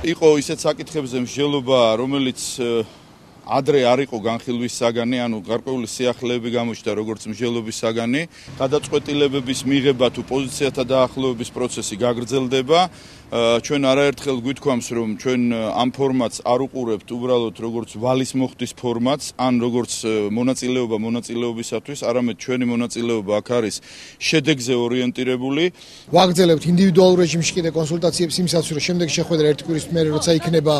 იყო ისეთ საკითხებზე მსჯელობა, რომელიც ადრე არ იყო განხილვის საგანი, ანუ გარკვეული სიახლეები გამოჩნდა როგორც მსჯელობის საგანი, გადაწყვეტილებების მიღება თუ პოზიციათა დაახლოების პროცესი გაგრძელდება. ჩვენ არაერთხელ გვითქვამს, რომ ჩვენ ამ ფორმატს არ უყურებთ უბრალოდ როგორც ვალის მოხდის ფორმატს, ან როგორც მონაწილეობა მონაწილეობისათვის, არამედ ჩვენი მონაწილეობა აქ არის შედეგზე ორიენტირებული. ვაგრძელებთ ინდივიდუალურ რეჟიმში კიდე კონსულტაციებს იმისათვის, რომ შემდეგ შეხვედრა ერთი კვირის მერე როცა იქნება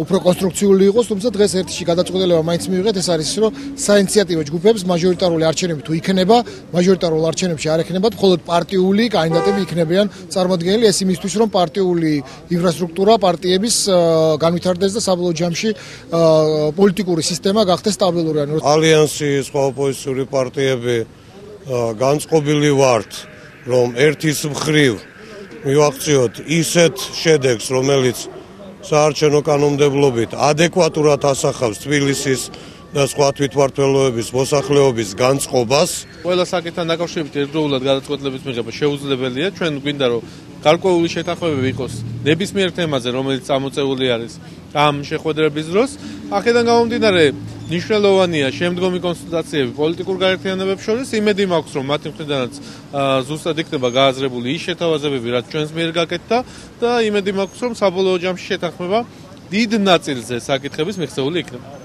უფრო კონსტრუქციული იყოს, თუმცა დღეს ერთში გადაწყვეტილება მაინც მივიღეთ, ეს არის ის, რომ საინიციატივო ჯგუფებს მაჟორიტარული არჩევნები თუ იქნება, მაჟორიტარულ არჩევნებში არ ექნებათ, მხოლოდ პარტიული კანდიდატები იქნებიან წარმოდგენილი, ეს იმისთვის, რომ პარტიული ინფრასტრუქტურა პარტიების განვითარდეს და საბოლოო ჯამში პოლიტიკური სისტემა გახდეს სტაბილური. ალიანსი სხვა ოპოზიციური პარტიები განწყობილი ვართ, რომ ერთის მხრივ მივაღწიოთ ისეთ შედეგს, რომელიც საარჩევნო კანონმდებლობით ადეკვატურად ასახავს თბილისის და სხვა თვითმმართველობების მოსახლეობის განწყობას. ყველა საკითხთან დაკავშირებით ერთდროულად გადაწყვეტილების მიღება შეუძლებელია. ჩვენ გვინდა რომ გარკვეული შეთანხმებები იყოს ნებისმიერ თემაზე, რომელიც წამოწეული არის ამ შეხვედრების დროს. აქედან გამომდინარე, მნიშვნელოვანია შემდგომი კონსულტაციები პოლიტიკურ გაერთიანებებს შორის. იმედი მაქვს, რომ მათი მხრიდანაც ზუსტად იქნება გააზრებული ის შეთავაზებები, რაც ჩვენს მიერ გაკეთდა და იმედი მაქვს, რომ საბოლოო ჯამში შეთანხმება დიდ ნაწილზე საკითხების მიღწეული იქნება.